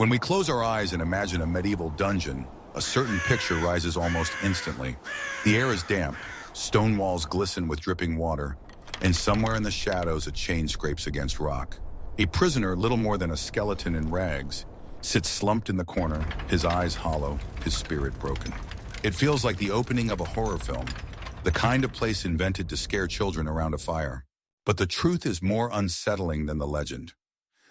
When we close our eyes and imagine a medieval dungeon, a certain picture rises almost instantly. The air is damp, stone walls glisten with dripping water, and somewhere in the shadows a chain scrapes against rock. A prisoner, little more than a skeleton in rags, sits slumped in the corner, his eyes hollow, his spirit broken. It feels like the opening of a horror film, the kind of place invented to scare children around a fire. But the truth is more unsettling than the legend.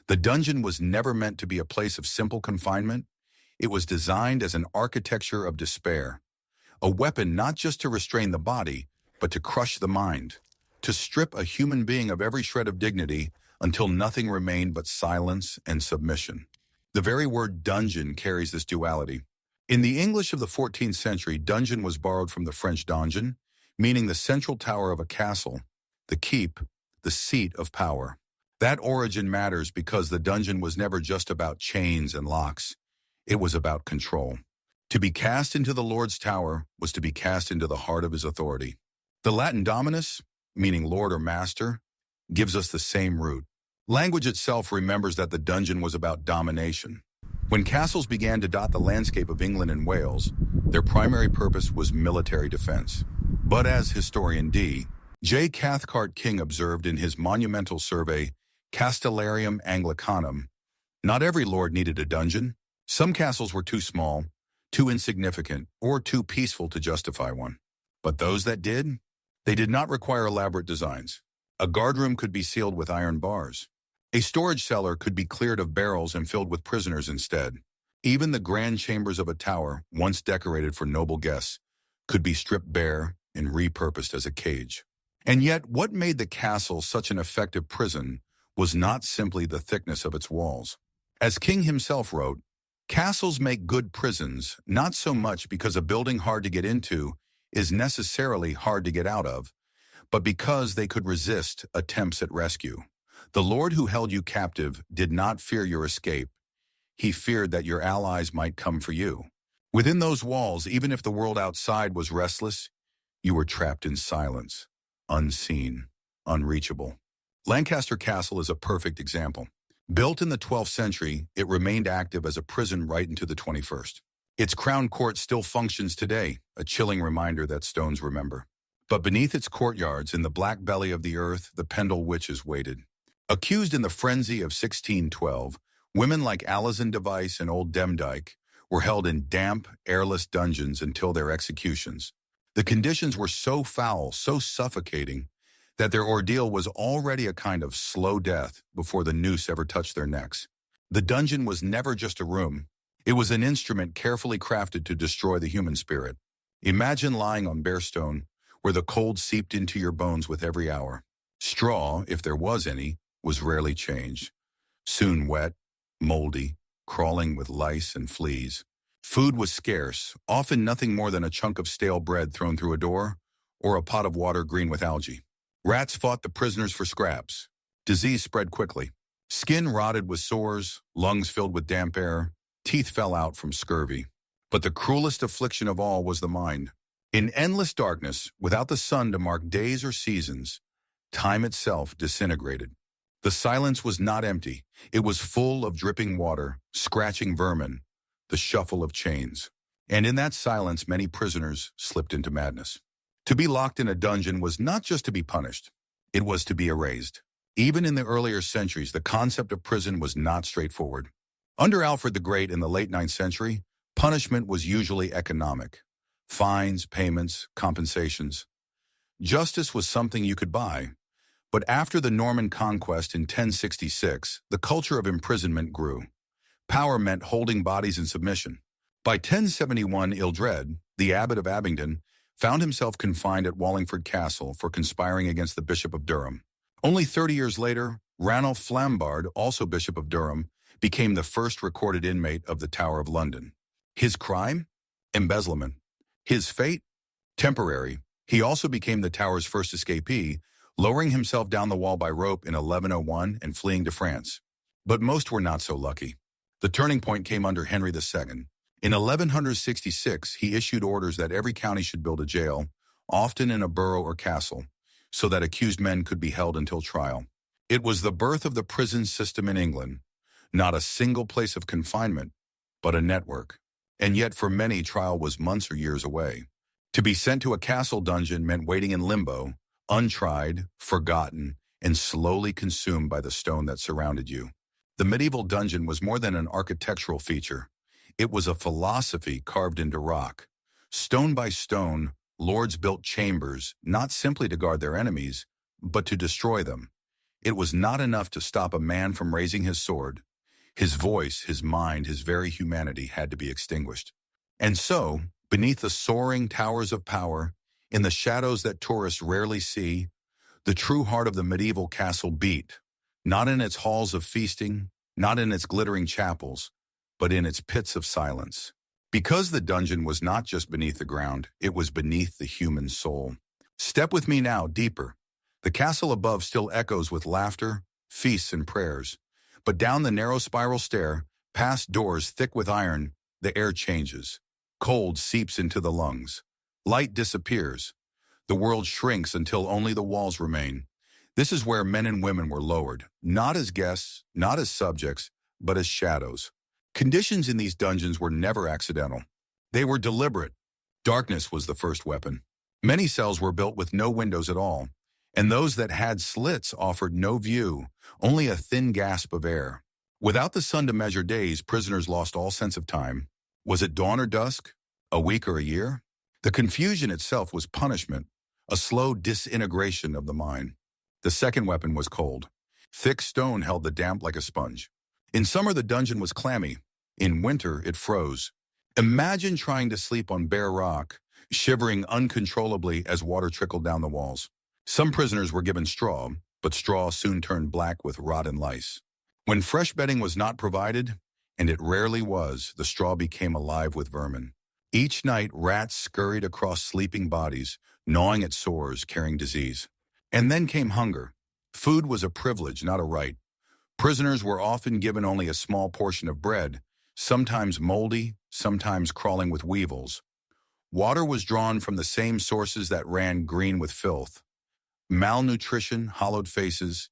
The dungeon was never meant to be a place of simple confinement. It was designed as an architecture of despair, a weapon not just to restrain the body, but to crush the mind, to strip a human being of every shred of dignity until nothing remained but silence and submission. The very word dungeon carries this duality. In the English of the 14th century, dungeon was borrowed from the French donjon, meaning the central tower of a castle, the keep, the seat of power. That origin matters because the dungeon was never just about chains and locks. It was about control. To be cast into the Lord's tower was to be cast into the heart of his authority. The Latin dominus, meaning lord or master, gives us the same root. Language itself remembers that the dungeon was about domination. When castles began to dot the landscape of England and Wales, their primary purpose was military defense. But as historian J. Cathcart King observed in his monumental survey, Castellarium Anglicanum, not every lord needed a dungeon. Some castles were too small, too insignificant, or too peaceful to justify one. But those that did, they did not require elaborate designs. A guardroom could be sealed with iron bars. A storage cellar could be cleared of barrels and filled with prisoners instead. Even the grand chambers of a tower, once decorated for noble guests, could be stripped bare and repurposed as a cage. And yet, what made the castle such an effective prison was not simply the thickness of its walls. As King himself wrote, castles make good prisons, not so much because a building hard to get into is necessarily hard to get out of, but because they could resist attempts at rescue. The Lord who held you captive did not fear your escape. He feared that your allies might come for you. Within those walls, even if the world outside was restless, you were trapped in silence, unseen, unreachable. Lancaster Castle is a perfect example. Built in the 12th century, it remained active as a prison right into the 21st. Its crown court still functions today, a chilling reminder that stones remember. But beneath its courtyards, in the black belly of the earth, the Pendle witches waited. Accused in the frenzy of 1612, women like Alison Device and Old Demdike were held in damp, airless dungeons until their executions. The conditions were so foul, so suffocating, that their ordeal was already a kind of slow death before the noose ever touched their necks. The dungeon was never just a room. It was an instrument carefully crafted to destroy the human spirit. Imagine lying on bare stone, where the cold seeped into your bones with every hour. Straw, if there was any, was rarely changed. Soon wet, moldy, crawling with lice and fleas. Food was scarce, often nothing more than a chunk of stale bread thrown through a door, or a pot of water green with algae. Rats fought the prisoners for scraps. Disease spread quickly. Skin rotted with sores, lungs filled with damp air, teeth fell out from scurvy. But the cruelest affliction of all was the mind. In endless darkness, without the sun to mark days or seasons, time itself disintegrated. The silence was not empty. It was full of dripping water, scratching vermin, the shuffle of chains. And in that silence, many prisoners slipped into madness. To be locked in a dungeon was not just to be punished. It was to be erased. Even in the earlier centuries, the concept of prison was not straightforward. Under Alfred the Great in the late 9th century, punishment was usually economic. Fines, payments, compensations. Justice was something you could buy. But after the Norman conquest in 1066, the culture of imprisonment grew. Power meant holding bodies in submission. By 1071, Ildred, the abbot of Abingdon, found himself confined at Wallingford Castle for conspiring against the Bishop of Durham. Only 30 years later, Ranulph Flambard, also Bishop of Durham, became the first recorded inmate of the Tower of London. His crime? Embezzlement. His fate? Temporary. He also became the Tower's first escapee, lowering himself down the wall by rope in 1101 and fleeing to France. But most were not so lucky. The turning point came under Henry II. In 1166, he issued orders that every county should build a jail, often in a borough or castle, so that accused men could be held until trial. It was the birth of the prison system in England. Not a single place of confinement, but a network. And yet for many, trial was months or years away. To be sent to a castle dungeon meant waiting in limbo, untried, forgotten, and slowly consumed by the stone that surrounded you. The medieval dungeon was more than an architectural feature. It was a philosophy carved into rock. Stone by stone, lords built chambers, not simply to guard their enemies, but to destroy them. It was not enough to stop a man from raising his sword. His voice, his mind, his very humanity had to be extinguished. And so, beneath the soaring towers of power, in the shadows that tourists rarely see, the true heart of the medieval castle beat, not in its halls of feasting, not in its glittering chapels, but in its pits of silence. Because the dungeon was not just beneath the ground, it was beneath the human soul. Step with me now, deeper. The castle above still echoes with laughter, feasts, and prayers. But down the narrow spiral stair, past doors thick with iron, the air changes. Cold seeps into the lungs. Light disappears. The world shrinks until only the walls remain. This is where men and women were lowered, not as guests, not as subjects, but as shadows. Conditions in these dungeons were never accidental. They were deliberate. Darkness was the first weapon. Many cells were built with no windows at all, and those that had slits offered no view, only a thin gasp of air. Without the sun to measure days, prisoners lost all sense of time. Was it dawn or dusk? A week or a year? The confusion itself was punishment, a slow disintegration of the mind. The second weapon was cold. Thick stone held the damp like a sponge. In summer, the dungeon was clammy. In winter, it froze. Imagine trying to sleep on bare rock, shivering uncontrollably as water trickled down the walls. Some prisoners were given straw, but straw soon turned black with rot and lice. When fresh bedding was not provided, and it rarely was, the straw became alive with vermin. Each night, rats scurried across sleeping bodies, gnawing at sores, carrying disease. And then came hunger. Food was a privilege, not a right. Prisoners were often given only a small portion of bread, sometimes moldy, sometimes crawling with weevils. Water was drawn from the same sources that ran green with filth. Malnutrition, hollowed faces,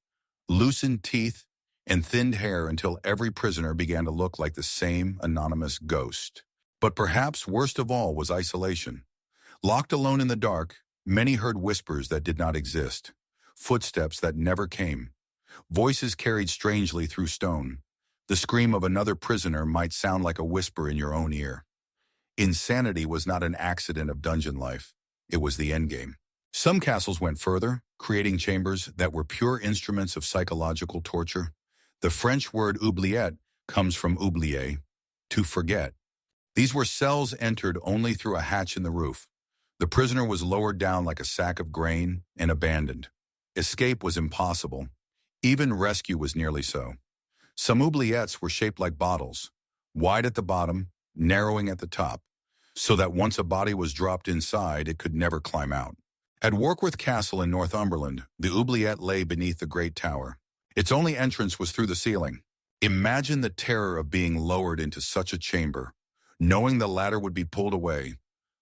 loosened teeth, and thinned hair until every prisoner began to look like the same anonymous ghost. But perhaps worst of all was isolation. Locked alone in the dark, many heard whispers that did not exist, footsteps that never came, voices carried strangely through stone. The scream of another prisoner might sound like a whisper in your own ear. Insanity was not an accident of dungeon life. It was the endgame. Some castles went further, creating chambers that were pure instruments of psychological torture. The French word oubliette comes from oublier, to forget. These were cells entered only through a hatch in the roof. The prisoner was lowered down like a sack of grain and abandoned. Escape was impossible. Even rescue was nearly so. Some oubliettes were shaped like bottles, wide at the bottom, narrowing at the top, so that once a body was dropped inside, it could never climb out. At Warkworth Castle in Northumberland, the oubliette lay beneath the great tower. Its only entrance was through the ceiling. Imagine the terror of being lowered into such a chamber, knowing the ladder would be pulled away,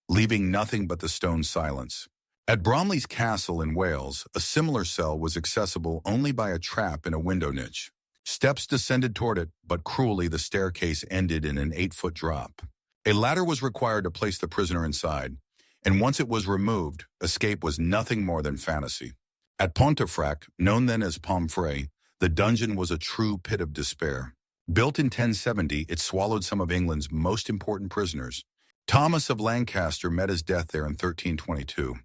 leaving nothing but the stone silence. At Bromley's Castle in Wales, a similar cell was accessible only by a trap in a window niche. Steps descended toward it, but cruelly the staircase ended in an 8-foot drop. A ladder was required to place the prisoner inside, and once it was removed, escape was nothing more than fantasy. At Pontefract, known then as Pontefract, the dungeon was a true pit of despair. Built in 1070, it swallowed some of England's most important prisoners. Thomas of Lancaster met his death there in 1322.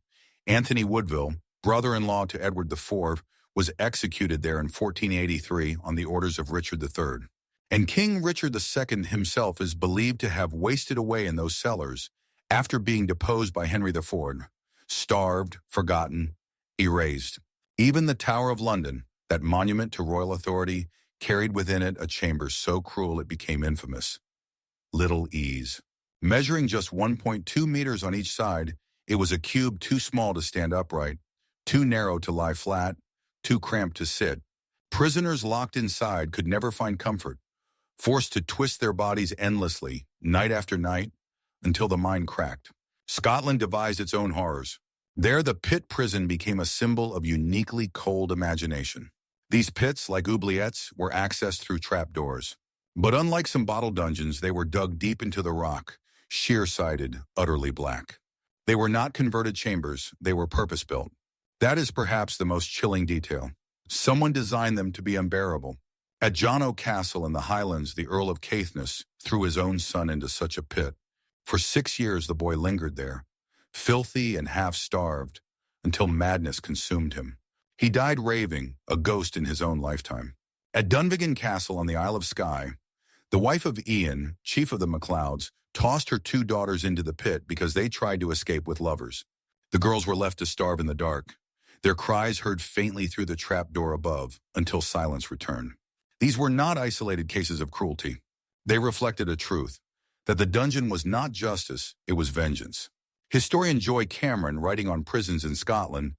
Anthony Woodville, brother-in-law to Edward IV, was executed there in 1483 on the orders of Richard III. And King Richard II himself is believed to have wasted away in those cellars after being deposed by Henry IV, starved, forgotten, erased. Even the Tower of London, that monument to royal authority, carried within it a chamber so cruel it became infamous. Little Ease. Measuring just 1.2 meters on each side, it was a cube too small to stand upright, too narrow to lie flat, too cramped to sit. Prisoners locked inside could never find comfort, forced to twist their bodies endlessly, night after night, until the mind cracked. Scotland devised its own horrors. There, the pit prison became a symbol of uniquely cold imagination. These pits, like oubliettes, were accessed through trapdoors. But unlike some bottle dungeons, they were dug deep into the rock, sheer-sided, utterly black. They were not converted chambers, they were purpose-built. That is perhaps the most chilling detail. Someone designed them to be unbearable. At Jono Castle in the Highlands, the Earl of Caithness threw his own son into such a pit. For 6 years the boy lingered there, filthy and half-starved, until madness consumed him. He died raving, a ghost in his own lifetime. At Dunvegan Castle on the Isle of Skye, the wife of Ian, chief of the MacLeods, tossed her 2 daughters into the pit because they tried to escape with lovers. The girls were left to starve in the dark, their cries heard faintly through the trapdoor above until silence returned. These were not isolated cases of cruelty. They reflected a truth, that the dungeon was not justice, it was vengeance. Historian Joy Cameron, writing on prisons in Scotland,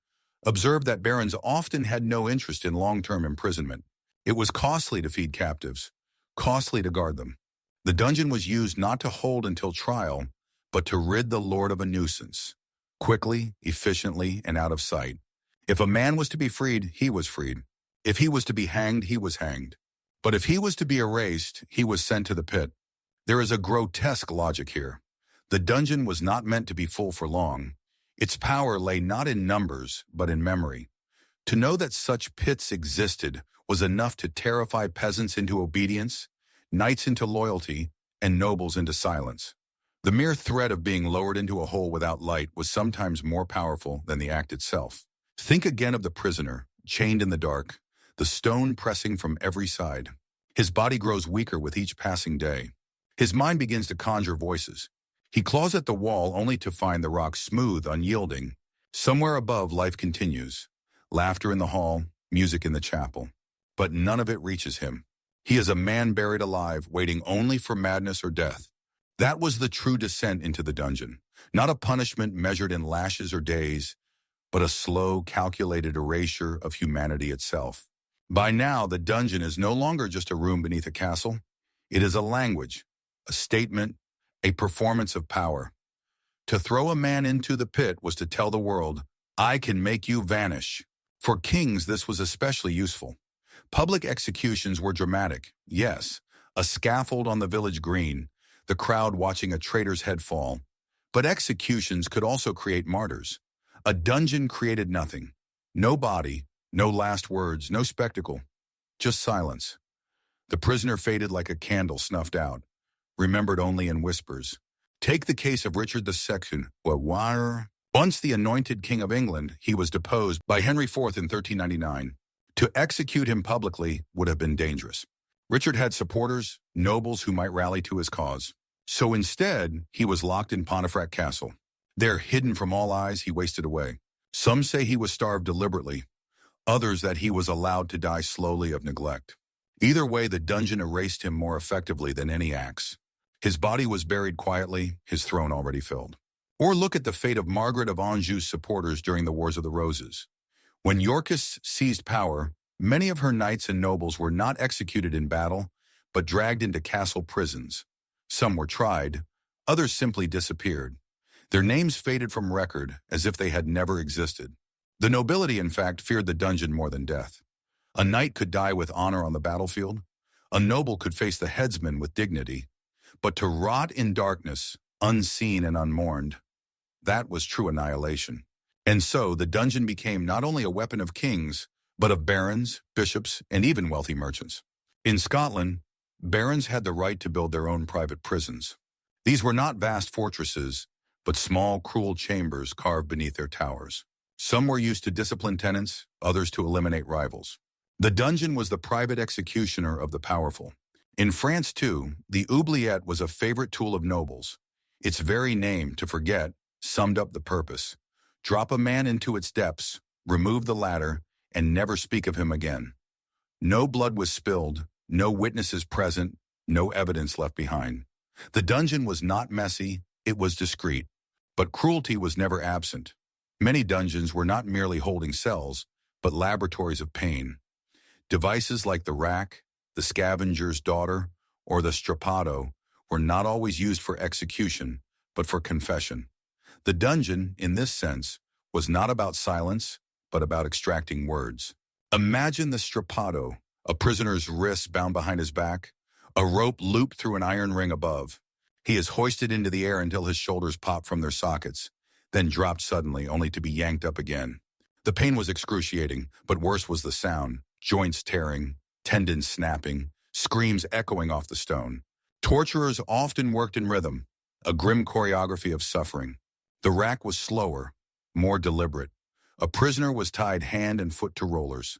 observed that barons often had no interest in long-term imprisonment. It was costly to feed captives, costly to guard them. The dungeon was used not to hold until trial, but to rid the lord of a nuisance, quickly, efficiently, and out of sight. If a man was to be freed, he was freed. If he was to be hanged, he was hanged. But if he was to be erased, he was sent to the pit. There is a grotesque logic here. The dungeon was not meant to be full for long. Its power lay not in numbers, but in memory. To know that such pits existed was enough to terrify peasants into obedience, knights into loyalty, and nobles into silence. The mere threat of being lowered into a hole without light was sometimes more powerful than the act itself. Think again of the prisoner, chained in the dark, the stone pressing from every side. His body grows weaker with each passing day. His mind begins to conjure voices. He claws at the wall only to find the rock smooth, unyielding. Somewhere above, life continues. Laughter in the hall, music in the chapel. But none of it reaches him. He is a man buried alive, waiting only for madness or death. That was the true descent into the dungeon. Not a punishment measured in lashes or days, but a slow, calculated erasure of humanity itself. By now, the dungeon is no longer just a room beneath a castle. It is a language, a statement, a performance of power. To throw a man into the pit was to tell the world, I can make you vanish. For kings, this was especially useful. Public executions were dramatic, yes, a scaffold on the village green, the crowd watching a traitor's head fall. But executions could also create martyrs. A dungeon created nothing. No body, no last words, no spectacle, just silence. The prisoner faded like a candle snuffed out, remembered only in whispers. Take the case of Richard II. Once the anointed King of England, he was deposed by Henry IV in 1399. To execute him publicly would have been dangerous. Richard had supporters, nobles who might rally to his cause. So instead, he was locked in Pontefract Castle. There, hidden from all eyes, he wasted away. Some say he was starved deliberately, others that he was allowed to die slowly of neglect. Either way, the dungeon erased him more effectively than any axe. His body was buried quietly, his throne already filled. Or look at the fate of Margaret of Anjou's supporters during the Wars of the Roses. When Yorkists seized power, many of her knights and nobles were not executed in battle, but dragged into castle prisons. Some were tried, others simply disappeared. Their names faded from record as if they had never existed. The nobility, in fact, feared the dungeon more than death. A knight could die with honor on the battlefield. A noble could face the headsman with dignity. But to rot in darkness, unseen and unmourned, that was true annihilation. And so the dungeon became not only a weapon of kings, but of barons, bishops, and even wealthy merchants. In Scotland, barons had the right to build their own private prisons. These were not vast fortresses, but small, cruel chambers carved beneath their towers. Some were used to discipline tenants, others to eliminate rivals. The dungeon was the private executioner of the powerful. In France, too, the oubliette was a favorite tool of nobles. Its very name, to forget, summed up the purpose. Drop a man into its depths, remove the ladder, and never speak of him again. No blood was spilled, no witnesses present, no evidence left behind. The dungeon was not messy, it was discreet. But cruelty was never absent. Many dungeons were not merely holding cells, but laboratories of pain. Devices like the rack, the scavenger's daughter, or the strappado were not always used for execution, but for confession. The dungeon, in this sense, was not about silence, but about extracting words. Imagine the strappado, a prisoner's wrists bound behind his back, A rope looped through an iron ring above. He is hoisted into the air until his shoulders pop from their sockets, then dropped suddenly, only to be yanked up again. The pain was excruciating, but worse was the sound, joints tearing, tendons snapping, screams echoing off the stone. Torturers often worked in rhythm, a grim choreography of suffering. The rack was slower, more deliberate. A prisoner was tied hand and foot to rollers.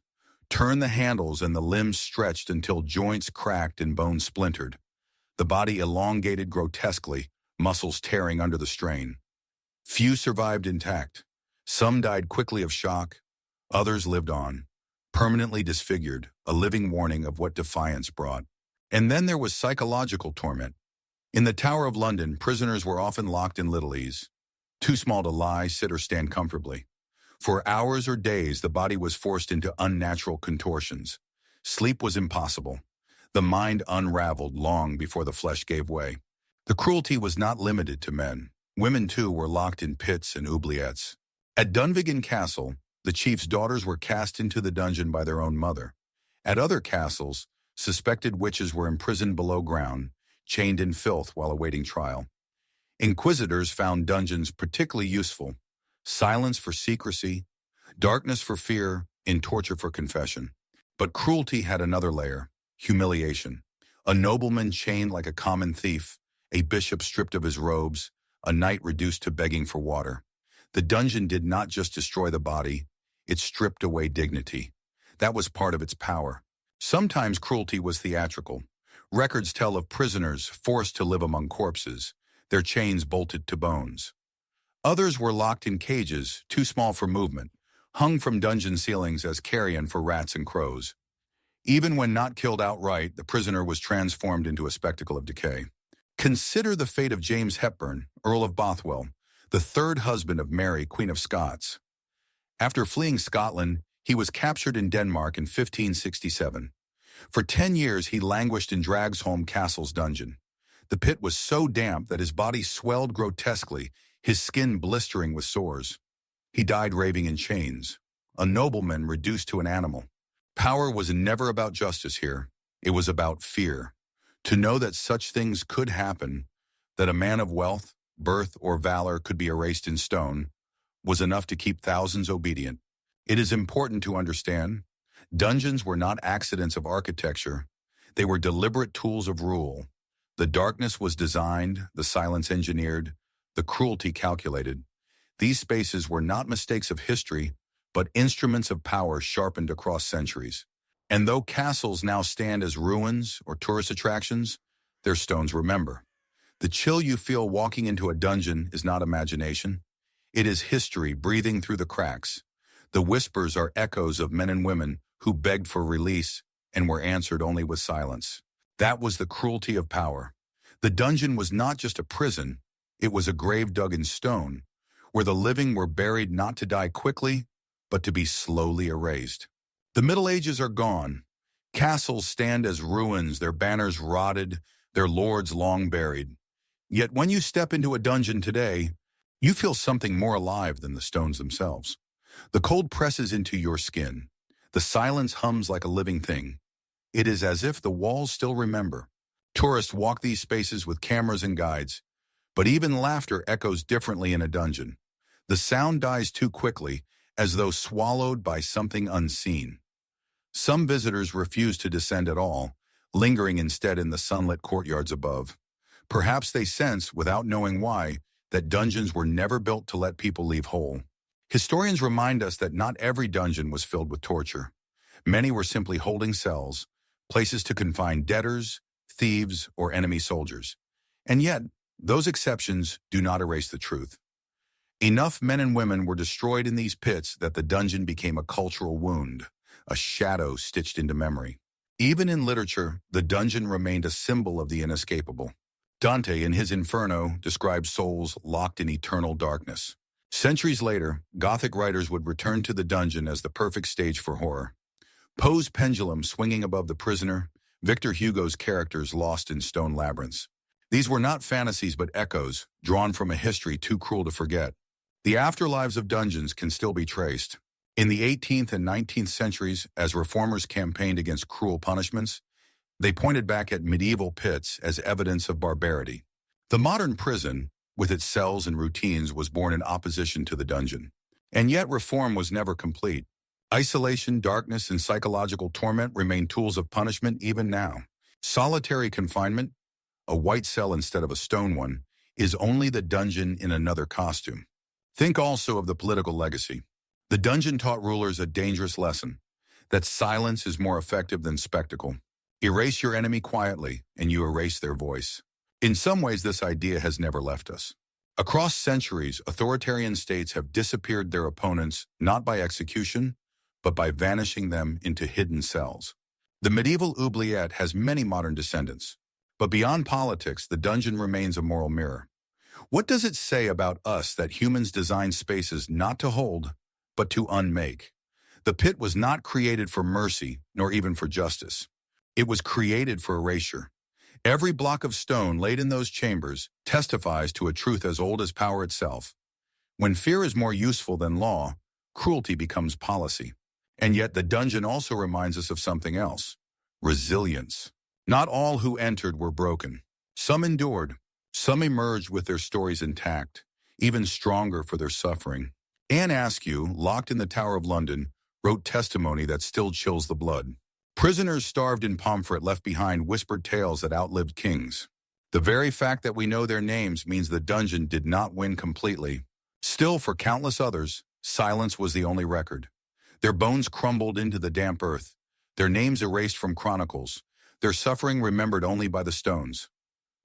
Turn the handles and the limbs stretched until joints cracked and bones splintered. The body elongated grotesquely, muscles tearing under the strain. Few survived intact. Some died quickly of shock. Others lived on, permanently disfigured, a living warning of what defiance brought. And then there was psychological torment. In the Tower of London, prisoners were often locked in littleys, too small to lie, sit, or stand comfortably. For hours or days, the body was forced into unnatural contortions. Sleep was impossible. The mind unraveled long before the flesh gave way. The cruelty was not limited to men. Women, too, were locked in pits and oubliettes. At Dunvegan Castle, the chief's daughters were cast into the dungeon by their own mother. At other castles, suspected witches were imprisoned below ground, chained in filth while awaiting trial. Inquisitors found dungeons particularly useful. Silence for secrecy, darkness for fear, in torture for confession. But cruelty had another layer, humiliation. A nobleman chained like a common thief, a bishop stripped of his robes, a knight reduced to begging for water. The dungeon did not just destroy the body, it stripped away dignity. That was part of its power. Sometimes cruelty was theatrical. Records tell of prisoners forced to live among corpses, their chains bolted to bones. Others were locked in cages, too small for movement, hung from dungeon ceilings as carrion for rats and crows. Even when not killed outright, the prisoner was transformed into a spectacle of decay. Consider the fate of James Hepburn, Earl of Bothwell, the third husband of Mary, Queen of Scots. After fleeing Scotland, he was captured in Denmark in 1567. For 10 years, he languished in Dragsholm Castle's dungeon. The pit was so damp that his body swelled grotesquely, his skin blistering with sores. He died raving in chains, a nobleman reduced to an animal. Power was never about justice here. It was about fear. To know that such things could happen, that a man of wealth, birth, or valor could be erased in stone, was enough to keep thousands obedient. It is important to understand, dungeons were not accidents of architecture. They were deliberate tools of rule. The darkness was designed, the silence engineered, the cruelty calculated. These spaces were not mistakes of history, but instruments of power sharpened across centuries. And though castles now stand as ruins or tourist attractions, their stones remember. The chill you feel walking into a dungeon is not imagination. It is history breathing through the cracks. The whispers are echoes of men and women who begged for release and were answered only with silence. That was the cruelty of power. The dungeon was not just a prison, it was a grave dug in stone, where the living were buried not to die quickly, but to be slowly erased. The Middle Ages are gone. Castles stand as ruins, their banners rotted, their lords long buried. Yet when you step into a dungeon today, you feel something more alive than the stones themselves. The cold presses into your skin. The silence hums like a living thing. It is as if the walls still remember. Tourists walk these spaces with cameras and guides, but even laughter echoes differently in a dungeon. The sound dies too quickly, as though swallowed by something unseen. Some visitors refuse to descend at all, lingering instead in the sunlit courtyards above. Perhaps they sense, without knowing why, that dungeons were never built to let people leave whole. Historians remind us that not every dungeon was filled with torture. Many were simply holding cells, places to confine debtors, thieves, or enemy soldiers. And yet, those exceptions do not erase the truth. Enough men and women were destroyed in these pits that the dungeon became a cultural wound, a shadow stitched into memory. Even in literature, the dungeon remained a symbol of the inescapable. Dante, in his Inferno, describes souls locked in eternal darkness. Centuries later, Gothic writers would return to the dungeon as the perfect stage for horror. Poe's pendulum swinging above the prisoner, Victor Hugo's characters lost in stone labyrinths. These were not fantasies but echoes, drawn from a history too cruel to forget. The afterlives of dungeons can still be traced. In the 18th and 19th centuries, as reformers campaigned against cruel punishments, They pointed back at medieval pits as evidence of barbarity. The modern prison, with its cells and routines, was born in opposition to the dungeon. And yet reform was never complete. Isolation, darkness, and psychological torment remain tools of punishment even now. Solitary confinement, a white cell instead of a stone one, is only the dungeon in another costume. Think also of the political legacy. The dungeon taught rulers a dangerous lesson, that silence is more effective than spectacle. Erase your enemy quietly, and you erase their voice. In some ways, this idea has never left us. Across centuries, authoritarian states have disappeared their opponents not by execution, but by vanishing them into hidden cells. The medieval oubliette has many modern descendants. But beyond politics, the dungeon remains a moral mirror. What does it say about us that humans design spaces not to hold, but to unmake? The pit was not created for mercy, nor even for justice. It was created for erasure. Every block of stone laid in those chambers testifies to a truth as old as power itself. When fear is more useful than law, cruelty becomes policy. And yet the dungeon also reminds us of something else: resilience. Not all who entered were broken. Some endured. Some emerged with their stories intact, even stronger for their suffering. Anne Askew, locked in the Tower of London, wrote testimony that still chills the blood. Prisoners starved in Pontefract left behind whispered tales that outlived kings. The very fact that we know their names means the dungeon did not win completely. Still, for countless others, silence was the only record. Their bones crumbled into the damp earth, their names erased from chronicles, their suffering remembered only by the stones.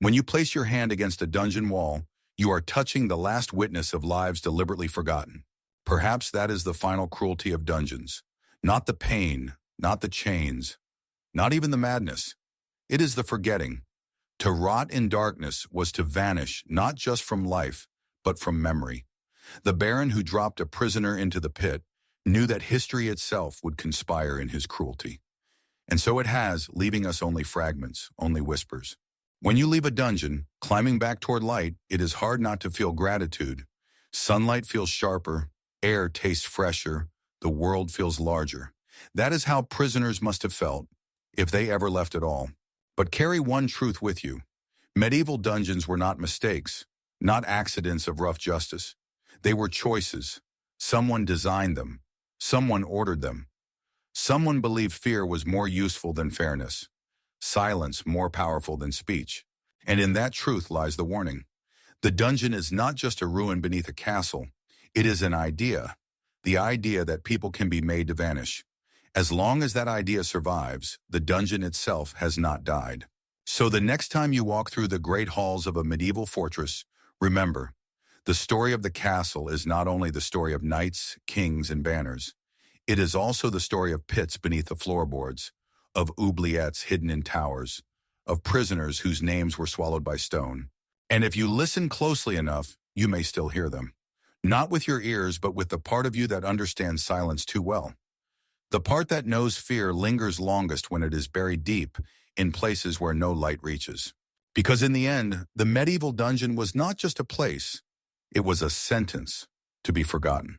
When you place your hand against a dungeon wall, you are touching the last witness of lives deliberately forgotten. Perhaps that is the final cruelty of dungeons. Not the pain, not the chains, not even the madness. It is the forgetting. To rot in darkness was to vanish not just from life, but from memory. The baron who dropped a prisoner into the pit knew that history itself would conspire in his cruelty. And so it has, leaving us only fragments, only whispers. When you leave a dungeon, climbing back toward light, it is hard not to feel gratitude. Sunlight feels sharper, air tastes fresher, the world feels larger. That is how prisoners must have felt, if they ever left at all. But carry one truth with you. Medieval dungeons were not mistakes, not accidents of rough justice. They were choices. Someone designed them. Someone ordered them. Someone believed fear was more useful than fairness, silence more powerful than speech. And in that truth lies the warning. The dungeon is not just a ruin beneath a castle. It is an idea, the idea that people can be made to vanish. As long as that idea survives, the dungeon itself has not died. So the next time you walk through the great halls of a medieval fortress, remember, the story of the castle is not only the story of knights, kings, and banners. It is also the story of pits beneath the floorboards, of oubliettes hidden in towers, of prisoners whose names were swallowed by stone. And if you listen closely enough, you may still hear them. Not with your ears, but with the part of you that understands silence too well. The part that knows fear lingers longest when it is buried deep in places where no light reaches. Because in the end, the medieval dungeon was not just a place, it was a sentence to be forgotten.